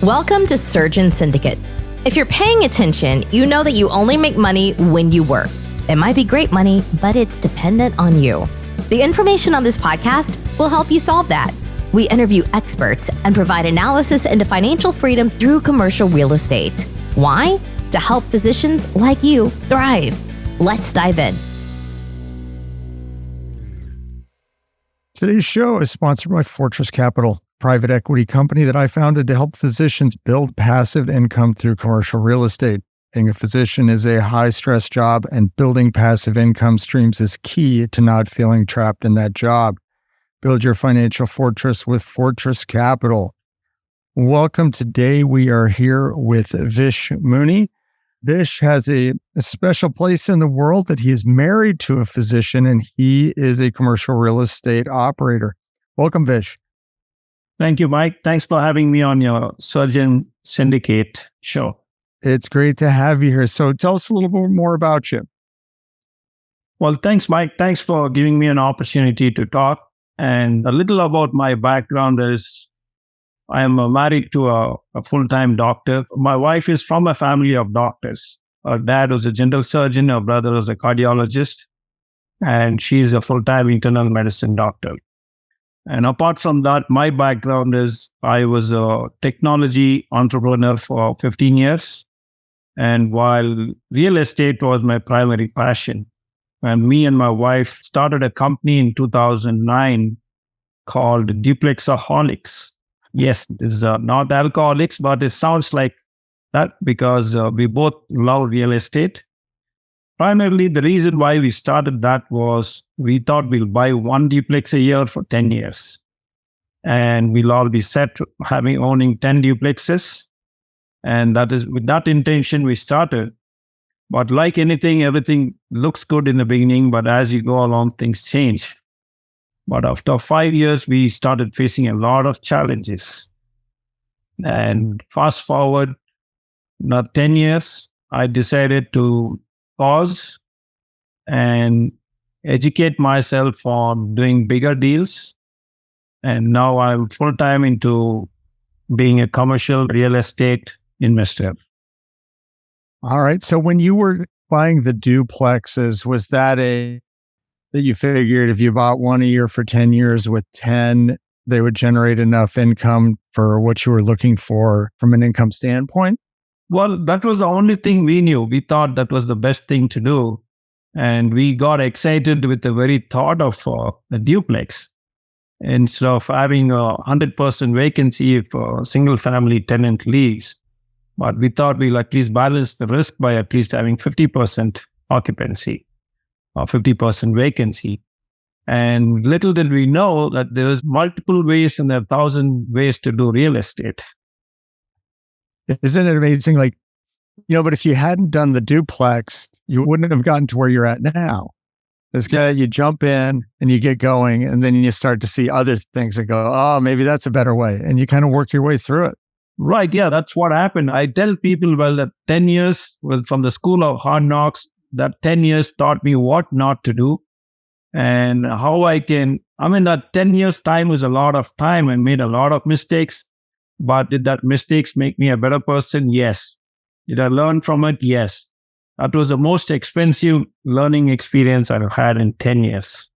Welcome to Surgeon Syndicate. If you're paying attention, you know that you only make money when you work. It might be great money, but it's dependent on you. The information on this podcast will help you solve that. We interview experts and provide analysis into financial freedom through commercial real estate. Why? To help physicians like you thrive. Let's dive in. Today's show is sponsored by Fortress Capital, private equity company that I founded to help physicians build passive income through commercial real estate. Being a physician is a high-stress job, and building passive income streams is key to not feeling trapped in that job. Build your financial fortress with Fortress Capital. Welcome. Today we are here with Vish Muni. Vish has a special place in the world that he is married to a physician, and he is a commercial real estate operator. Welcome, Vish. Thank you, Mike. Thanks for having me on your Surgeon Syndicate show. It's great to have you here. So tell us a little bit more about you. Well, thanks, Mike. Thanks for giving me an opportunity to talk. And a little about my background is I am married to a full-time doctor. My wife is from a family of doctors. Her dad was a general surgeon. Her brother was a cardiologist. And she's a full-time internal medicine doctor. And apart from that, my background is I was a technology entrepreneur for 15 years. And while real estate was my primary passion, and me and my wife started a company in 2009 called Duplexaholics. Yes, this is not alcoholics, but it sounds like that because we both love real estate. Primarily, the reason why we started that was we thought we'll buy one duplex a year for 10 years. And we'll all be set owning 10 duplexes. And that is with that intention we started. But like anything, everything looks good in the beginning, but as you go along, things change. But after 5 years, we started facing a lot of challenges. And fast forward, now 10 years, I decided to pause and educate myself on doing bigger deals. And now I'm full-time into being a commercial real estate investor. All right. So when you were buying the duplexes, was that you figured if you bought one a year for 10 years with 10, they would generate enough income for what you were looking for from an income standpoint? Well, that was the only thing we knew. We thought that was the best thing to do. And we got excited with the very thought of a duplex. Instead of having a 100% vacancy if a single family tenant leaves. But we thought we'll at least balance the risk by at least having 50% occupancy or 50% vacancy. And little did we know that there is multiple ways and 1,000 ways to do real estate. Isn't it amazing? But if you hadn't done the duplex, you wouldn't have gotten to where you're at now. It's kind of, you jump in and you get going, and then you start to see other things that go, oh, maybe that's a better way. And you kind of work your way through it. Right. Yeah, that's what happened. I tell people, that 10 years from the school of hard knocks, that 10 years taught me what not to do and how that 10 years time was a lot of time. I made a lot of mistakes, but did that mistakes make me a better person? Yes. Did I learn from it? Yes. That was the most expensive learning experience I've had in 10 years.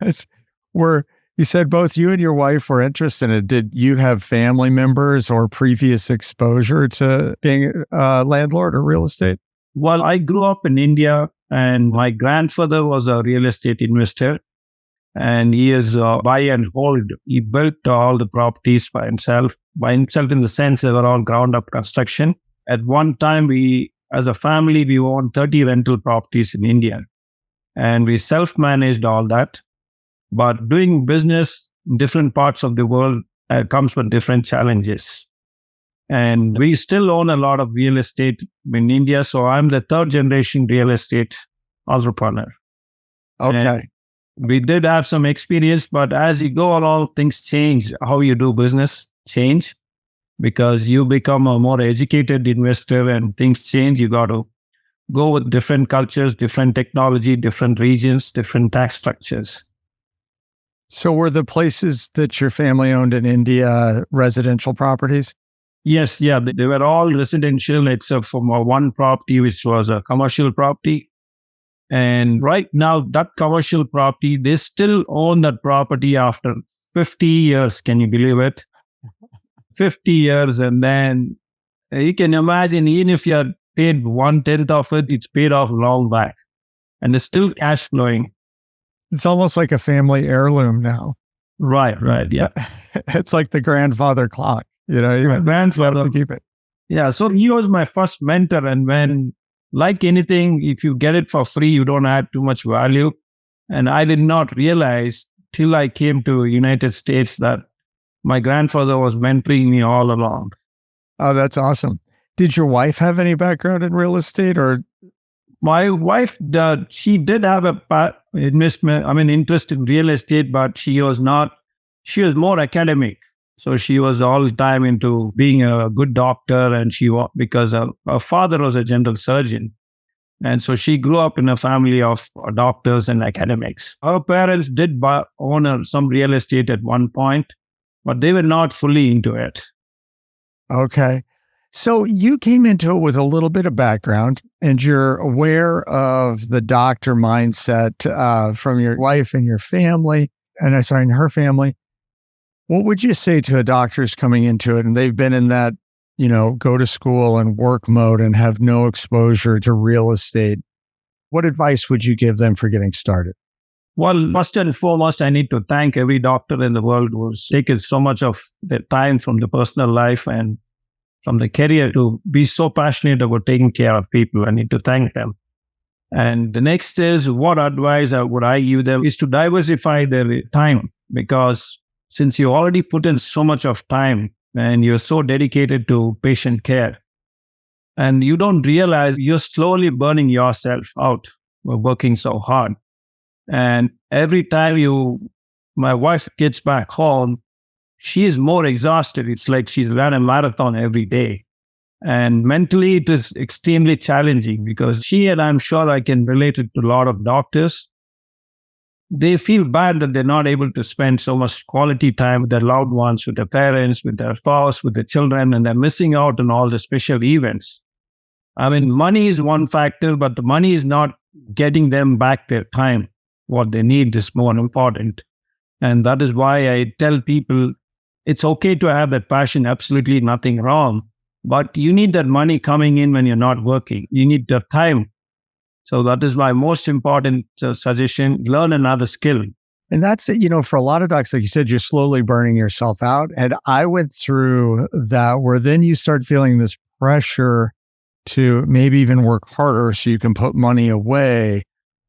You said both you and your wife were interested in it. Did you have family members or previous exposure to being a landlord or real estate? Well, I grew up in India, and my grandfather was a real estate investor, and he is buy and hold. He built all the properties by himself in the sense they were all ground up construction. At one time, as a family, we owned 30 rental properties in India, and we self-managed all that. But doing business in different parts of the world comes with different challenges. And we still own a lot of real estate in India. So I'm the third generation real estate entrepreneur. Okay. And we did have some experience, but as you go along, things change. How you do business change because you become a more educated investor and things change. You got to go with different cultures, different technology, different regions, different tax structures. So were the places that your family owned in India residential properties? Yes, yeah, they were all residential except for one property, which was a commercial property. And right now, that commercial property, they still own that property after 50 years. Can you believe it? 50 years. And then you can imagine, even if you are paid 1/10 of it, it's paid off long back. And it's still cash flowing. It's almost like a family heirloom now. Right, yeah. It's like the grandfather clock. You My grandfather, have to keep it. yeah, so he was my first mentor. And when, like anything, if you get it for free, you don't add too much value. And I did not realize till I came to United States that my grandfather was mentoring me all along. Oh, that's awesome. Did your wife have any background in real estate, or? My wife, she did have interest in real estate, but she was more academic. So she was all the time into being a good doctor, and because her father was a general surgeon. And so she grew up in a family of doctors and academics. Her parents did own some real estate at one point, but they were not fully into it. Okay. So you came into it with a little bit of background, and you're aware of the doctor mindset from your wife and your family, and her family. What would you say to a doctor's coming into it and they've been in that, go to school and work mode and have no exposure to real estate? What advice would you give them for getting started? Well, first and foremost, I need to thank every doctor in the world who's taken so much of their time from the personal life and from the career to be so passionate about taking care of people. I need to thank them. And the next is, what advice would I give them is to diversify their time, because since you already put in so much of time and you're so dedicated to patient care, and you don't realize you're slowly burning yourself out working so hard. And every time my wife gets back home, she's more exhausted. It's like she's run a marathon every day. And mentally, it is extremely challenging because and I'm sure I can relate it to a lot of doctors, they feel bad that they're not able to spend so much quality time with their loved ones, with their parents, with their spouse, with their children, and they're missing out on all the special events. I mean, money is one factor, but the money is not getting them back their time. What they need is more important. And that is why I tell people, it's okay to have that passion, absolutely nothing wrong, but you need that money coming in when you're not working. You need the time. So that is my most important suggestion. Learn another skill. And that's it, for a lot of docs, like you said, you're slowly burning yourself out. And I went through that, where then you start feeling this pressure to maybe even work harder so you can put money away,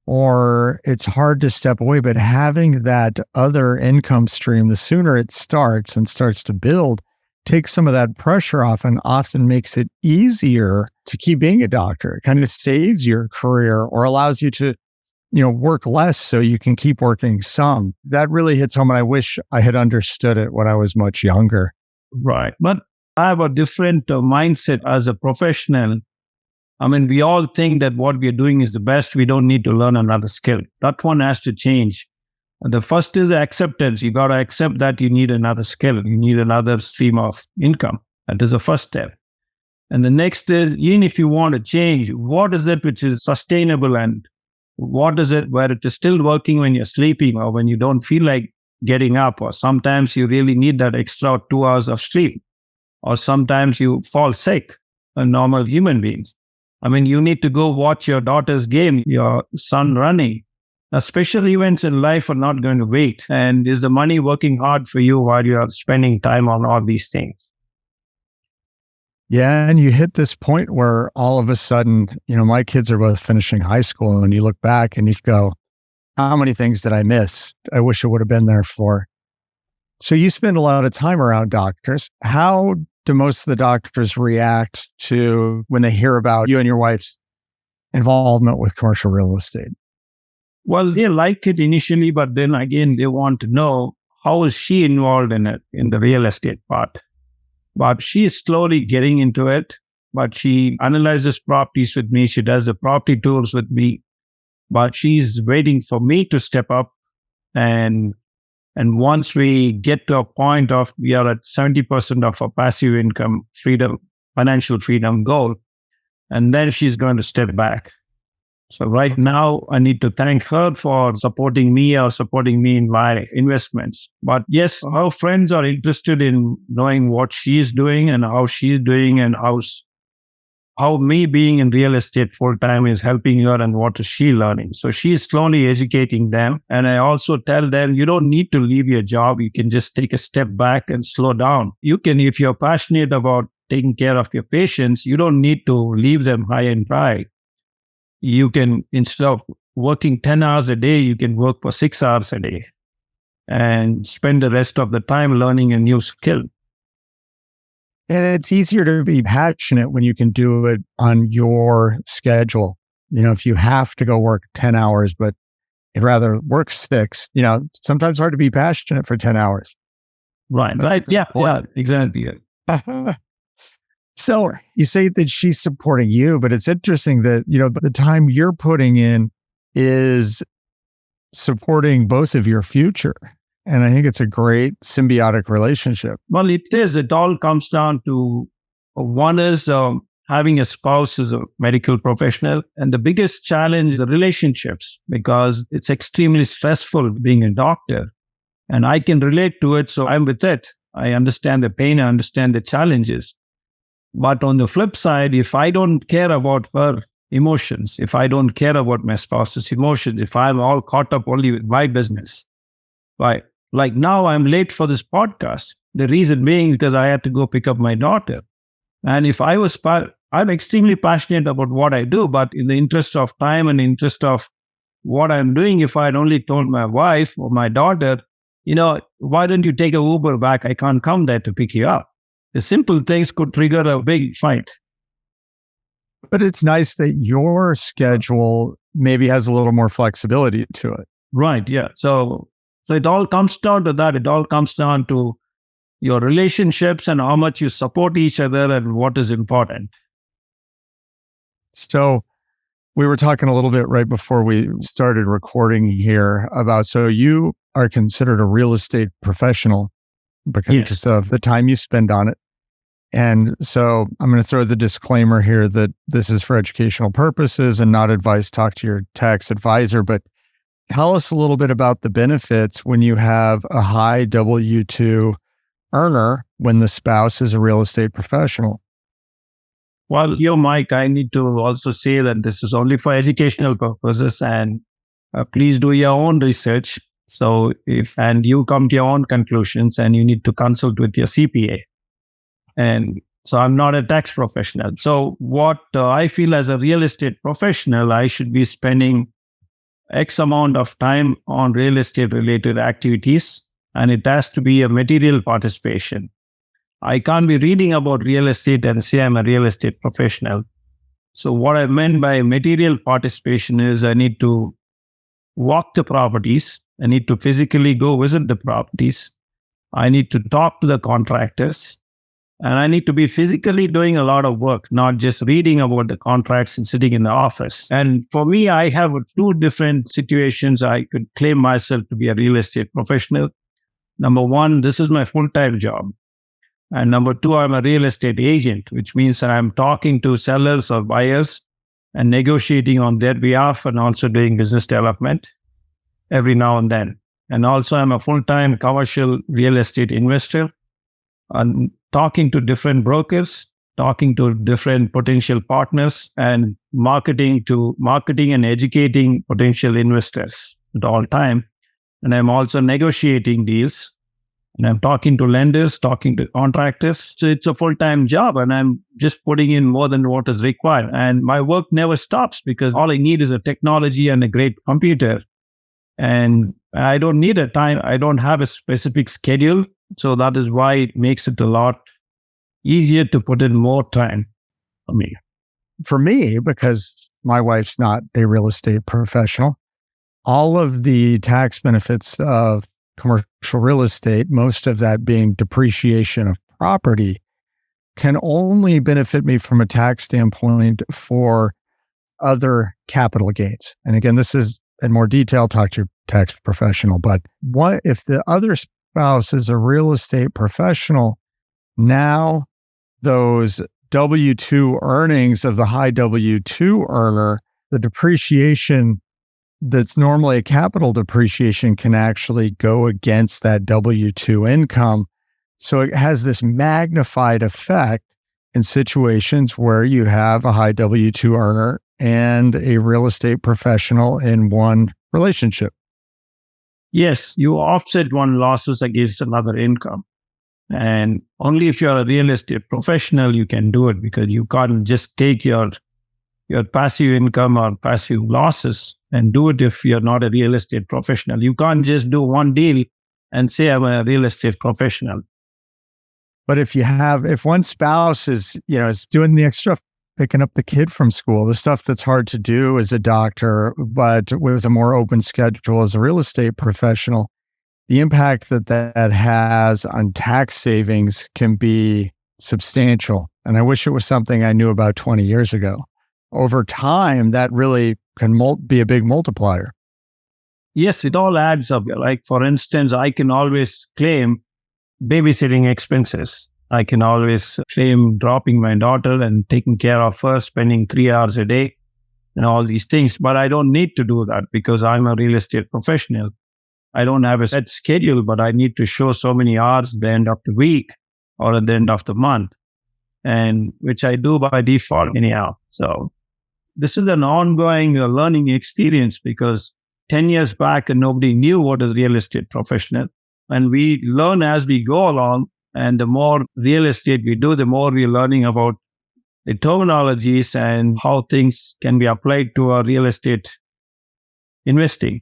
or it's hard to step away. But having that other income stream, the sooner it starts to build, takes some of that pressure off and often makes it easier to keep being a doctor. It kind of saves your career or allows you to, work less so you can keep working some. That really hits home, and I wish I had understood it when I was much younger. Right. But I have a different mindset as a professional. I mean, we all think that what we are doing is the best. We don't need to learn another skill. That one has to change. The first is acceptance. You got to accept that you need another skill. You need another stream of income. That is the first step. And the next is, even if you want to change, what is it which is sustainable, and what is it where it is still working when you're sleeping or when you don't feel like getting up, or sometimes you really need that extra 2 hours of sleep, or sometimes you fall sick, a normal human beings. I mean, you need to go watch your daughter's game, your son running. Now, special events in life are not going to wait. And is the money working hard for you while you are spending time on all these things? Yeah. And you hit this point where all of a sudden, my kids are both finishing high school, and you look back and you go, how many things did I miss? I wish I would have been there for. So you spend a lot of time around doctors. How do most of the doctors react to when they hear about you and your wife's involvement with commercial real estate? Well, they like it initially, but then again, they want to know, how is she involved in it, in the real estate part? But she's slowly getting into it, but she analyzes properties with me. She does the property tours with me, but she's waiting for me to step up and And once we get to a point of we are at 70% of our passive income freedom, financial freedom goal, and then she's going to step back. So right now, I need to thank her for supporting me in my investments. But yes, her friends are interested in knowing what she's doing and how she's doing and how me being in real estate full-time is helping her and what is she learning. So she's slowly educating them. And I also tell them, you don't need to leave your job. You can just take a step back and slow down. You can, if you're passionate about taking care of your patients, you don't need to leave them high and dry. You can, instead of working 10 hours a day, you can work for 6 hours a day and spend the rest of the time learning a new skill. And it's easier to be passionate when you can do it on your schedule. If you have to go work 10 hours, but you'd rather work 6, sometimes hard to be passionate for 10 hours. Right. Yeah, exactly. So you say that she's supporting you, but it's interesting that, the time you're putting in is supporting both of your future. And I think it's a great symbiotic relationship. Well, it is. It all comes down to one is having a spouse who's a medical professional. And the biggest challenge is the relationships, because it's extremely stressful being a doctor. And I can relate to it. So I'm with it. I understand the pain. I understand the challenges. But on the flip side, if I don't care about her emotions, if I don't care about my spouse's emotions, if I'm all caught up only with my business, right? Like now I'm late for this podcast. The reason being because I had to go pick up my daughter. And if I was, I'm extremely passionate about what I do, but in the interest of time and interest of what I'm doing, if I had only told my wife or my daughter, why don't you take a Uber back? I can't come there to pick you up. The simple things could trigger a big fight. But it's nice that your schedule maybe has a little more flexibility to it. Right, yeah. So it all comes down to that. It all comes down to your relationships and how much you support each other and what is important. So we were talking a little bit right before we started recording here about, so you are considered a real estate professional because of the time you spend on it. And so I'm going to throw the disclaimer here that this is for educational purposes and not advice. Talk to your tax advisor. But tell us a little bit about the benefits when you have a high W-2 earner when the spouse is a real estate professional. Well, Mike, I need to also say that this is only for educational purposes, and please do your own research. So and you come to your own conclusions, and you need to consult with your CPA. And so I'm not a tax professional. So what I feel as a real estate professional, I should be spending X amount of time on real estate related activities, and it has to be a material participation. I can't be reading about real estate and say I'm a real estate professional. So what I meant by material participation is I need to walk the properties. I need to physically go visit the properties. I need to talk to the contractors. And I need to be physically doing a lot of work, not just reading about the contracts and sitting in the office. And for me, I have 2 different situations I could claim myself to be a real estate professional. Number 1, this is my full-time job. And number 2, I'm a real estate agent, which means that I'm talking to sellers or buyers and negotiating on their behalf and also doing business development every now and then. And also I'm a full-time commercial real estate investor and talking to different brokers, talking to different potential partners, and marketing and educating potential investors at all time. And I'm also negotiating deals. And I'm talking to lenders, talking to contractors. So it's a full-time job, and I'm just putting in more than what is required. And my work never stops because all I need is a technology and a great computer. And I don't need a time. I don't have a specific schedule. So that is why it makes it a lot easier to put in more time for me. For me, because my wife's not a real estate professional, all of the tax benefits of commercial real estate, most of that being depreciation of property, can only benefit me from a tax standpoint for other capital gains. And again, this is in more detail, talk to your tax professional. But what if the other spouse is a real estate professional? Now those W-2 earnings of the high W-2 earner, the depreciation that's normally a capital depreciation can actually go against that W-2 income. So it has this magnified effect in situations where you have a high W-2 earner and a real estate professional in one relationship. Yes, you offset one losses against another income. And only if you're a real estate professional, you can do it, because you can't just take your passive income or passive losses and do it if you're not a real estate professional. You can't just do one deal and say, I'm a real estate professional. But if one spouse is doing the extra, picking up the kid from school, the stuff that's hard to do as a doctor, but with a more open schedule as a real estate professional, the impact that has on tax savings can be substantial. And I wish it was something I knew about 20 years ago. Over time, that really can be a big multiplier. Yes, it all adds up. Like, for instance, I can always claim babysitting expenses. I can always claim dropping my daughter and taking care of her, spending 3 hours a day and all these things. But I don't need to do that because I'm a real estate professional. I don't have a set schedule, but I need to show so many hours at the end of the week or at the end of the month, and which I do by default anyhow. So this is an ongoing learning experience, because 10 years back, nobody knew what is real estate professional. And we learn as we go along. And the more real estate we do, the more we're learning about the terminologies and how things can be applied to our real estate investing.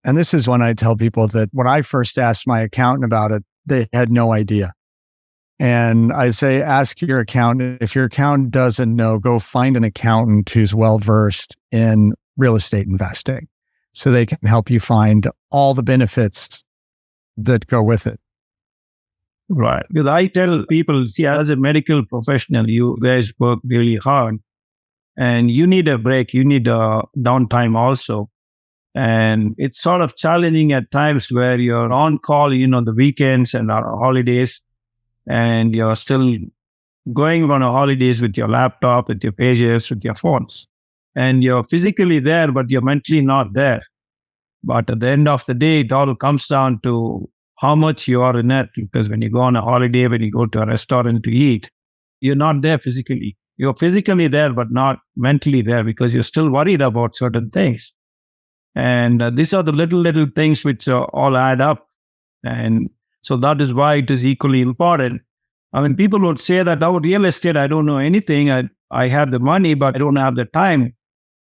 And this is when I tell people that when I first asked my accountant about it, they had no idea. And I say, ask your accountant. If your accountant doesn't know, go find an accountant who's well-versed in real estate investing so they can help you find all the benefits that go with it. Right. Because I tell people, see, as a medical professional, you guys work really hard and you need a break. You need a downtime also. And it's sort of challenging at times where you're on call, the weekends and holidays, and you're still going on holidays with your laptop, with your pages, with your phones. And you're physically there, but you're mentally not there. But at the end of the day, it all comes down to how much you are in it. Because when you go on a holiday, when you go to a restaurant to eat, you're not there physically. You're physically there, but not mentally there, because you're still worried about certain things. And these are the little things which all add up. And so that is why it is equally important. I mean, people would say that, real estate, I don't know anything. I have the money, but I don't have the time.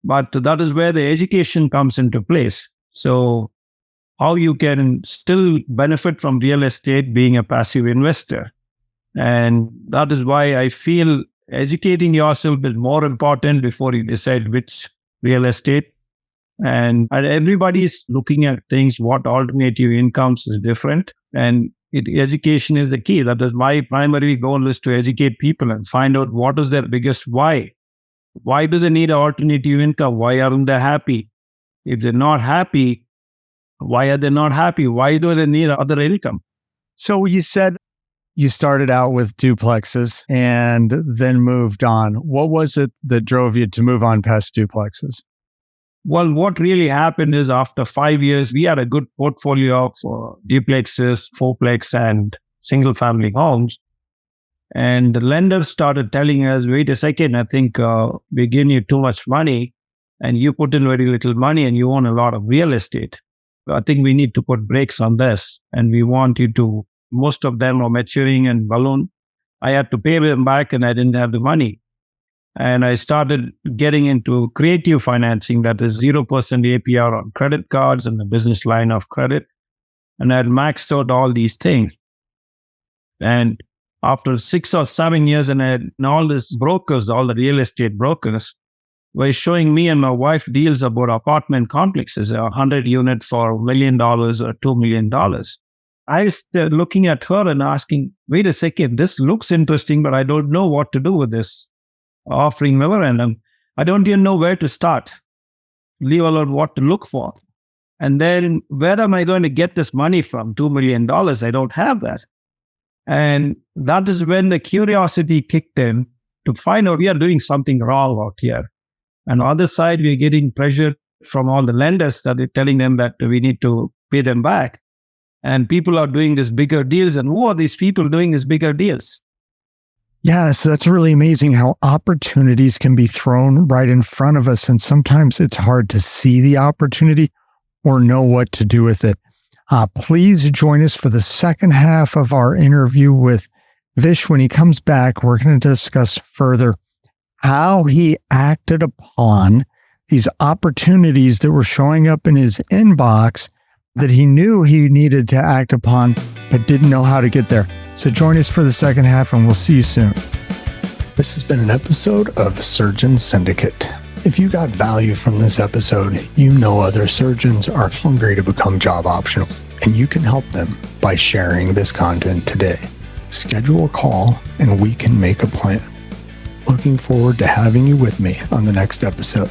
But that is where the education comes into place. So how you can still benefit from real estate being a passive investor. And that is why I feel educating yourself is more important before you decide which real estate. And everybody's looking at things, what alternative incomes is different. And education is the key. That is my primary goal, is to educate people and find out what is their biggest why. Why do they need an alternative income? Why aren't they happy? If they're not happy, why are they not happy? Why do they need other income? So you said you started out with duplexes and then moved on. What was it that drove you to move on past duplexes? Well, what really happened is after 5 years, we had a good portfolio of duplexes, fourplex, and single-family homes. And the lenders started telling us, wait a second, I think we're giving you too much money and you put in very little money and you own a lot of real estate. So I think we need to put brakes on this. And we want you to, most of them are maturing and balloon. I had to pay them back and I didn't have the money. And I started getting into creative financing, that is 0% APR on credit cards and the business line of credit. And I had maxed out all these things. And after 6 or 7 years, and all these brokers, all the real estate brokers, were showing me and my wife deals about apartment complexes, 100 units for $1 million or $2 million. I was looking at her and asking, wait a second, this looks interesting, but I don't know what to do with this offering memorandum. I don't even know where to start. leave alone what to look for. And then where am I going to get this money from? $2 million. I don't have that. And that is when the curiosity kicked in to find out we are doing something wrong out here. And on the other side, we're getting pressure from all the lenders that are telling them that we need to pay them back. And people are doing these bigger deals. And who are these people doing these bigger deals? Yes, that's really amazing how opportunities can be thrown right in front of us. And sometimes it's hard to see the opportunity or know what to do with it. Please join us for the second half of our interview with Vish. When he comes back, we're going to discuss further how he acted upon these opportunities that were showing up in his inbox that he knew he needed to act upon, but didn't know how to get there. So join us for the second half, and we'll see you soon. This has been an episode of Surgeon Syndicate. If you got value from this episode, you know other surgeons are hungry to become job optional, and you can help them by sharing this content today. Schedule a call, and we can make a plan. Looking forward to having you with me on the next episode.